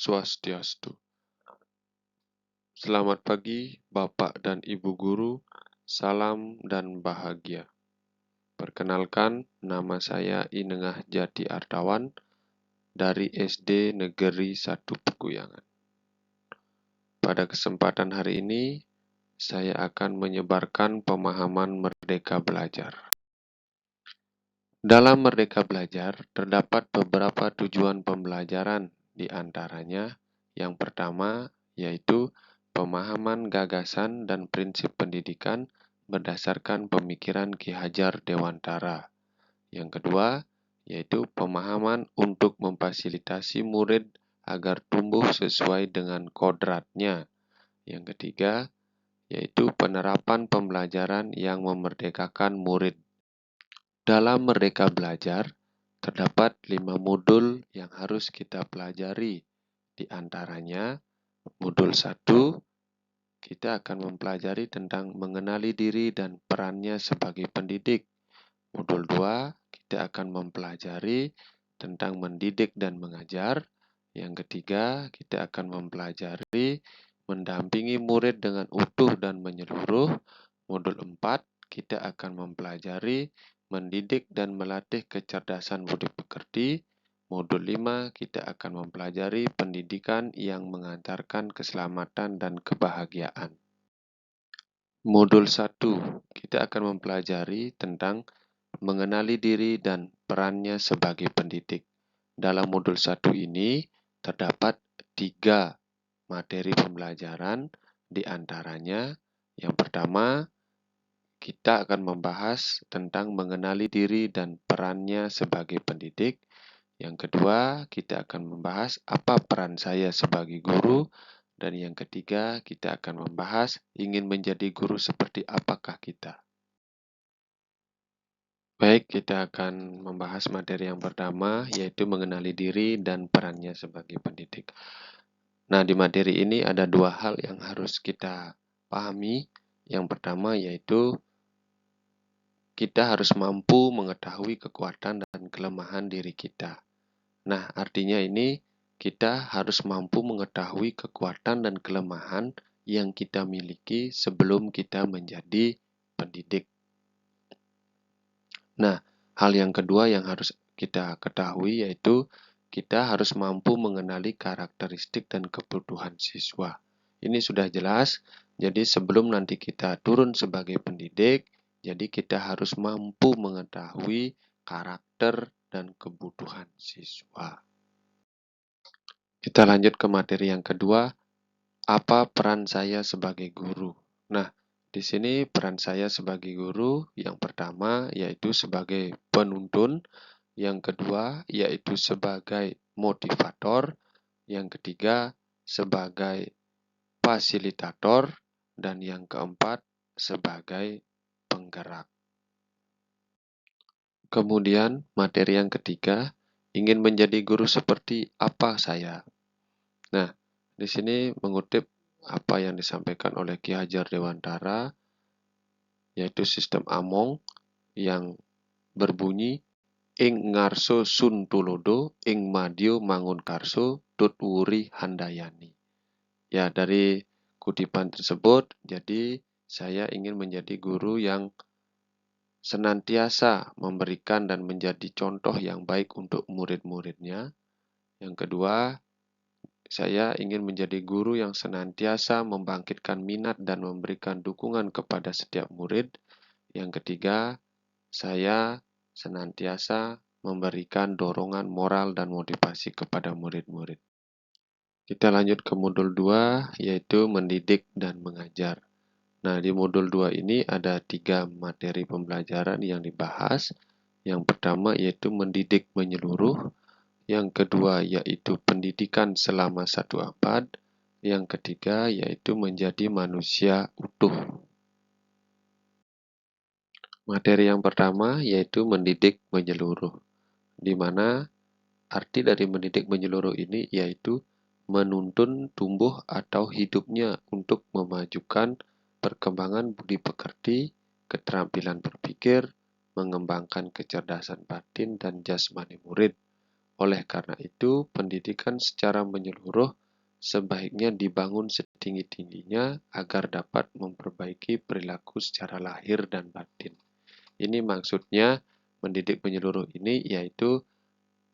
Swastiastu. Selamat pagi, Bapak dan Ibu Guru. Salam dan bahagia. Perkenalkan, nama saya Inengah Jati Artawan dari SD Negeri 1 Peguyangan. Pada kesempatan hari ini, saya akan menyebarkan pemahaman Merdeka Belajar. Dalam Merdeka Belajar, terdapat beberapa tujuan pembelajaran, di antaranya yang pertama yaitu pemahaman gagasan dan prinsip pendidikan berdasarkan pemikiran Ki Hajar Dewantara. Yang kedua yaitu pemahaman untuk memfasilitasi murid agar tumbuh sesuai dengan kodratnya. Yang ketiga yaitu penerapan pembelajaran yang memerdekakan murid. Dalam Merdeka Belajar, terdapat 5 modul yang harus kita pelajari. Di antaranya, modul 1, kita akan mempelajari tentang mengenali diri dan perannya sebagai pendidik. Modul 2, kita akan mempelajari tentang mendidik dan mengajar. Yang ketiga, kita akan mempelajari mendampingi murid dengan utuh dan menyeluruh. Modul 4, kita akan mempelajari mendidik dan melatih kecerdasan budi pekerti. Modul 5, kita akan mempelajari pendidikan yang mengantarkan keselamatan dan kebahagiaan. Modul 1, kita akan mempelajari tentang mengenali diri dan perannya sebagai pendidik. Dalam modul 1 ini, terdapat 3 materi pembelajaran, di antaranya yang pertama, kita akan membahas tentang mengenali diri dan perannya sebagai pendidik. Yang kedua, kita akan membahas apa peran saya sebagai guru. Dan yang ketiga, kita akan membahas ingin menjadi guru seperti apakah kita. Baik, kita akan membahas materi yang pertama, yaitu mengenali diri dan perannya sebagai pendidik. Nah, di materi ini ada 2 hal yang harus kita pahami. Yang pertama yaitu kita harus mampu mengetahui kekuatan dan kelemahan diri kita. Nah, artinya ini kita harus mampu mengetahui kekuatan dan kelemahan yang kita miliki sebelum kita menjadi pendidik. Nah, hal yang kedua yang harus kita ketahui yaitu kita harus mampu mengenali karakteristik dan kebutuhan siswa. Ini sudah jelas, jadi sebelum nanti kita turun sebagai pendidik, jadi kita harus mampu mengetahui karakter dan kebutuhan siswa. Kita lanjut ke materi yang kedua, apa peran saya sebagai guru? Nah, di sini peran saya sebagai guru yang pertama yaitu sebagai penuntun, yang kedua yaitu sebagai motivator, yang ketiga sebagai fasilitator, dan yang keempat sebagai penggerak. Kemudian materi yang ketiga, ingin menjadi guru seperti apa saya? Nah, di sini mengutip apa yang disampaikan oleh Ki Hajar Dewantara, yaitu sistem Among yang berbunyi ing ngarso sun tulodo ing madyo mangun karso tut wuri handayani. Ya, dari kutipan tersebut, jadi saya ingin menjadi guru yang senantiasa memberikan dan menjadi contoh yang baik untuk murid-muridnya. Yang kedua, saya ingin menjadi guru yang senantiasa membangkitkan minat dan memberikan dukungan kepada setiap murid. Yang ketiga, saya senantiasa memberikan dorongan moral dan motivasi kepada murid-murid. Kita lanjut ke modul 2, yaitu mendidik dan mengajar. Nah, di modul 2 ini ada 3 materi pembelajaran yang dibahas. Yang pertama yaitu mendidik menyeluruh. Yang kedua yaitu pendidikan selama 1 abad. Yang ketiga yaitu menjadi manusia utuh. Materi yang pertama yaitu mendidik menyeluruh, di mana arti dari mendidik menyeluruh ini yaitu menuntun tumbuh atau hidupnya untuk memajukan perkembangan budi pekerti, keterampilan berpikir, mengembangkan kecerdasan batin dan jasmani murid, Oleh karena itu, pendidikan secara menyeluruh sebaiknya dibangun setinggi-tingginya agar dapat memperbaiki perilaku secara lahir dan batin. Ini maksudnya mendidik menyeluruh ini yaitu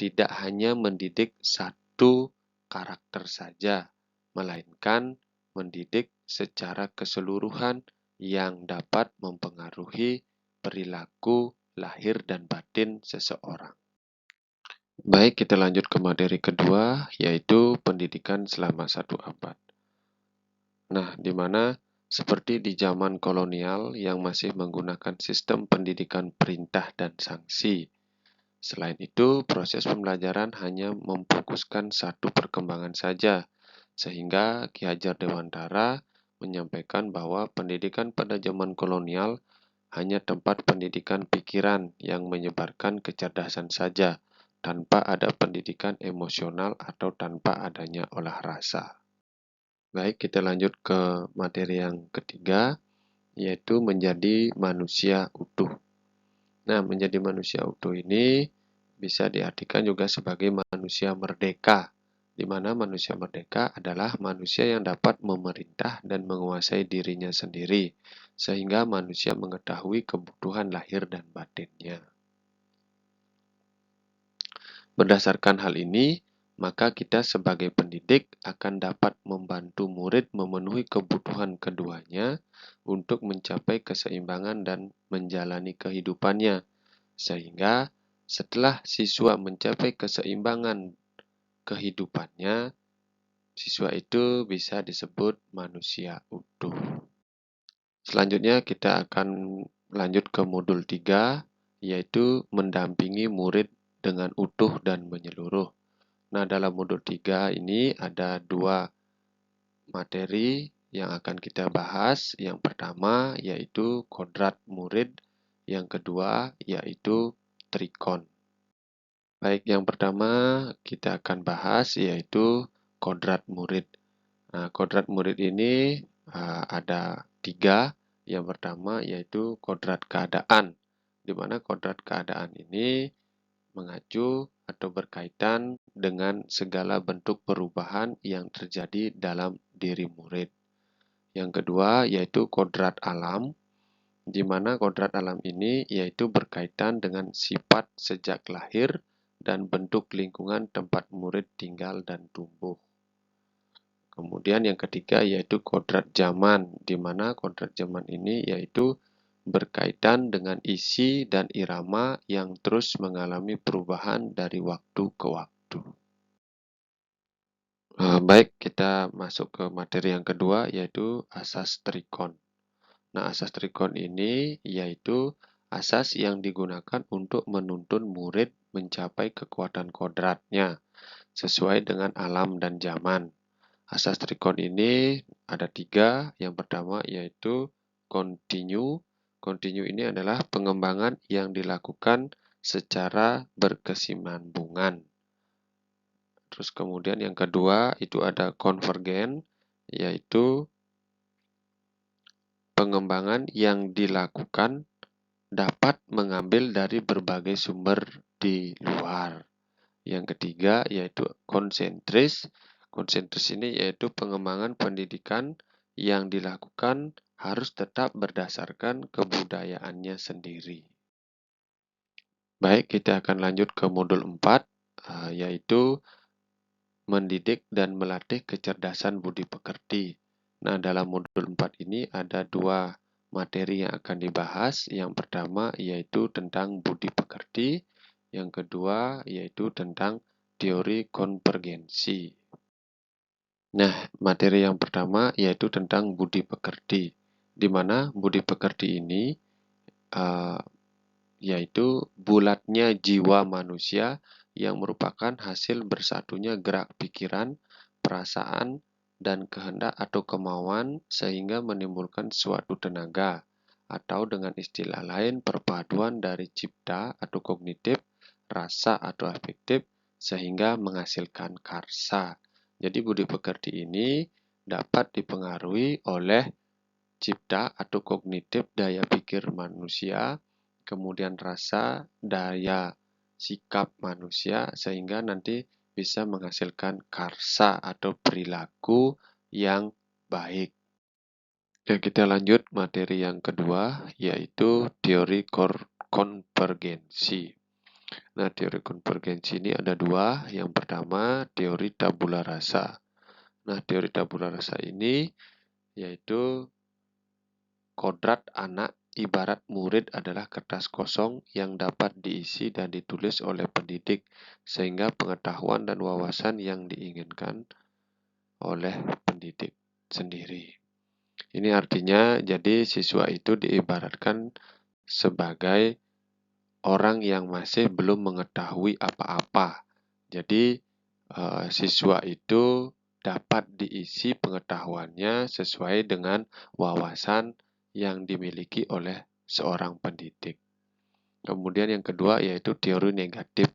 tidak hanya mendidik satu karakter saja, melainkan mendidik secara keseluruhan yang dapat mempengaruhi perilaku lahir dan batin seseorang. Baik, kita lanjut ke materi kedua, yaitu pendidikan selama 1 abad. Nah, di mana seperti di zaman kolonial yang masih menggunakan sistem pendidikan perintah dan sanksi. Selain itu, proses pembelajaran hanya memfokuskan satu perkembangan saja, sehingga Ki Hajar Dewantara menyampaikan bahwa pendidikan pada zaman kolonial hanya tempat pendidikan pikiran yang menyebarkan kecerdasan saja, tanpa ada pendidikan emosional atau tanpa adanya olah rasa. Baik, kita lanjut ke materi yang ketiga, yaitu menjadi manusia utuh. Nah, menjadi manusia utuh ini bisa diartikan juga sebagai manusia merdeka, di mana manusia merdeka adalah manusia yang dapat memerintah dan menguasai dirinya sendiri, sehingga manusia mengetahui kebutuhan lahir dan batinnya. Berdasarkan hal ini, maka kita sebagai pendidik akan dapat membantu murid memenuhi kebutuhan keduanya untuk mencapai keseimbangan dan menjalani kehidupannya. Sehingga setelah siswa mencapai keseimbangan kehidupannya, siswa itu bisa disebut manusia utuh. Selanjutnya kita akan lanjut ke modul 3, yaitu mendampingi murid dengan utuh dan menyeluruh. Nah, dalam modul 3 ini ada 2 materi yang akan kita bahas. Yang pertama yaitu kodrat murid, yang kedua yaitu trikon. Baik, yang pertama kita akan bahas yaitu kodrat murid. Nah, kodrat murid ini ada 3. Yang pertama yaitu kodrat keadaan, di mana kodrat keadaan ini mengacu atau berkaitan dengan segala bentuk perubahan yang terjadi dalam diri murid. Yang kedua yaitu kodrat alam, di mana kodrat alam ini yaitu berkaitan dengan sifat sejak lahir dan bentuk lingkungan tempat murid tinggal dan tumbuh. Kemudian yang ketiga yaitu kodrat zaman, di mana kodrat zaman ini yaitu berkaitan dengan isi dan irama yang terus mengalami perubahan dari waktu ke waktu. Baik, kita masuk ke materi yang kedua yaitu asas trikon. Nah, asas trikon ini yaitu asas yang digunakan untuk menuntun murid mencapai kekuatan kodratnya sesuai dengan alam dan zaman. Asas trikon ini ada 3. Yang pertama yaitu continue. Continue ini adalah pengembangan yang dilakukan secara berkesinambungan. Terus kemudian yang kedua itu ada konvergen, yaitu pengembangan yang dilakukan dapat mengambil dari berbagai sumber di luar. Yang ketiga yaitu konsentris. Konsentris ini yaitu pengembangan pendidikan yang dilakukan harus tetap berdasarkan kebudayaannya sendiri. Baik, kita akan lanjut ke modul 4, yaitu mendidik dan melatih kecerdasan budi pekerti. Nah, dalam modul 4 ini ada 2 materi yang akan dibahas. Yang pertama yaitu tentang budi pekerti, yang kedua yaitu tentang teori konvergensi. Nah, materi yang pertama yaitu tentang budi pekerti, di mana budi pekerti ini yaitu bulatnya jiwa manusia yang merupakan hasil bersatunya gerak pikiran, perasaan, dan kehendak atau kemauan sehingga menimbulkan suatu tenaga, atau dengan istilah lain perpaduan dari cipta atau kognitif, rasa atau afektif, sehingga menghasilkan karsa. Jadi budi pekerti ini dapat dipengaruhi oleh cipta atau kognitif daya pikir manusia, kemudian rasa, daya sikap manusia sehingga nanti bisa menghasilkan karsa atau perilaku yang baik. Dan kita lanjut materi yang kedua, yaitu teori konvergensi. Nah, teori konvergensi ini ada dua. Yang pertama, teori tabula rasa. Nah, teori tabula rasa ini yaitu kodrat anak ibarat murid adalah kertas kosong yang dapat diisi dan ditulis oleh pendidik, sehingga pengetahuan dan wawasan yang diinginkan oleh pendidik sendiri. Ini artinya jadi siswa itu diibaratkan sebagai orang yang masih belum mengetahui apa-apa. Jadi siswa itu dapat diisi pengetahuannya sesuai dengan wawasan yang dimiliki oleh seorang pendidik. Kemudian yang kedua yaitu teori negatif.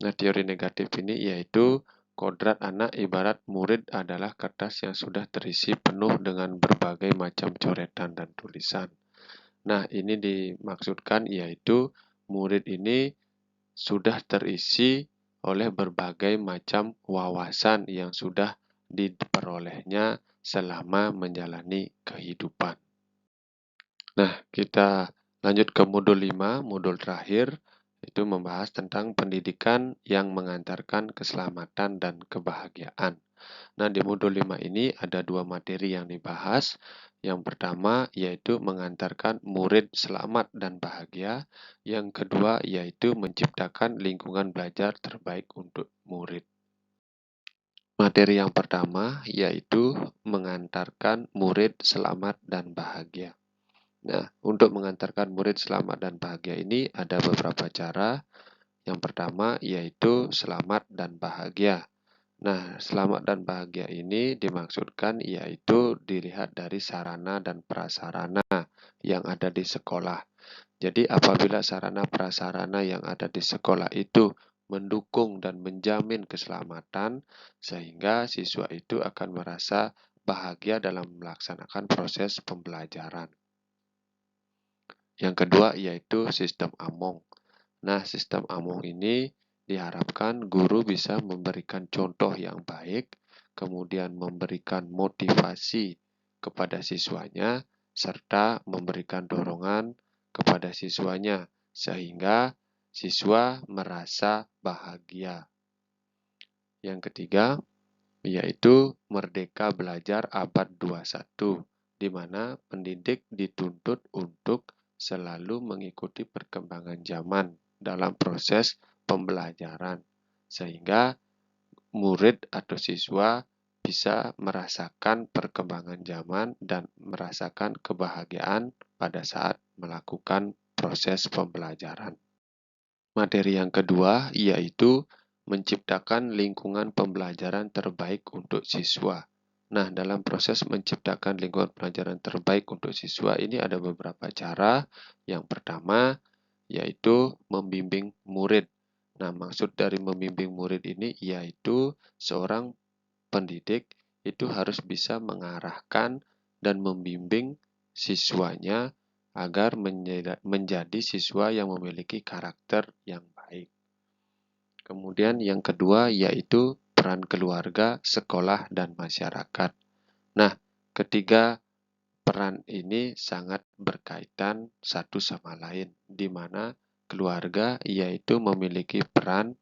Nah, teori negatif ini yaitu kodrat anak ibarat murid adalah kertas yang sudah terisi penuh dengan berbagai macam coretan dan tulisan. Nah, ini dimaksudkan yaitu murid ini sudah terisi oleh berbagai macam wawasan yang sudah diperolehnya selama menjalani kehidupan. Nah, kita lanjut ke modul 5, modul terakhir, itu membahas tentang pendidikan yang mengantarkan keselamatan dan kebahagiaan. Nah, di modul 5 ini ada dua materi yang dibahas. Yang pertama yaitu mengantarkan murid selamat dan bahagia. Yang kedua yaitu menciptakan lingkungan belajar terbaik untuk murid. Materi yang pertama yaitu mengantarkan murid selamat dan bahagia. Nah, untuk mengantarkan murid selamat dan bahagia ini ada beberapa cara. Yang pertama yaitu selamat dan bahagia. Nah, selamat dan bahagia ini dimaksudkan yaitu dilihat dari sarana dan prasarana yang ada di sekolah. Jadi apabila sarana prasarana yang ada di sekolah itu mendukung dan menjamin keselamatan, sehingga siswa itu akan merasa bahagia dalam melaksanakan proses pembelajaran. Yang kedua yaitu sistem Among. Nah, sistem Among ini diharapkan guru bisa memberikan contoh yang baik, kemudian memberikan motivasi kepada siswanya, serta memberikan dorongan kepada siswanya, sehingga siswa merasa bahagia. Yang ketiga, yaitu Merdeka Belajar Abad 21, di mana pendidik dituntut untuk selalu mengikuti perkembangan zaman dalam proses pembelajaran, sehingga murid atau siswa bisa merasakan perkembangan zaman dan merasakan kebahagiaan pada saat melakukan proses pembelajaran. Materi yang kedua yaitu menciptakan lingkungan pembelajaran terbaik untuk siswa. Nah, dalam proses menciptakan lingkungan pelajaran terbaik untuk siswa ini ada beberapa cara. Yang pertama yaitu membimbing murid. Nah, maksud dari membimbing murid ini yaitu seorang pendidik itu harus bisa mengarahkan dan membimbing siswanya agar menjadi siswa yang memiliki karakter yang baik. Kemudian yang kedua yaitu peran keluarga, sekolah, dan masyarakat. Nah, ketiga peran ini sangat berkaitan satu sama lain, di mana keluarga yaitu memiliki peran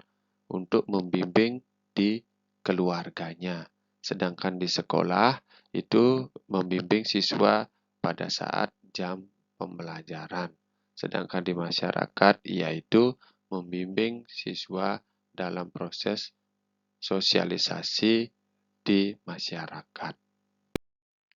untuk membimbing di keluarganya. Sedangkan di sekolah itu membimbing siswa pada saat jam pembelajaran. Sedangkan di masyarakat yaitu membimbing siswa dalam proses sosialisasi di masyarakat.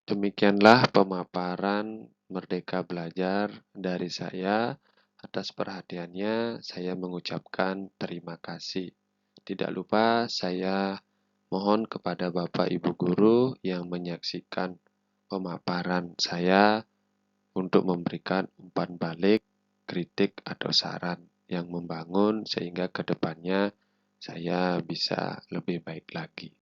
Demikianlah pemaparan Merdeka Belajar dari saya. Atas perhatiannya, saya mengucapkan terima kasih. Tidak lupa saya mohon kepada Bapak Ibu Guru yang menyaksikan pemaparan saya untuk memberikan umpan balik, kritik atau saran yang membangun sehingga ke depannya saya bisa lebih baik lagi.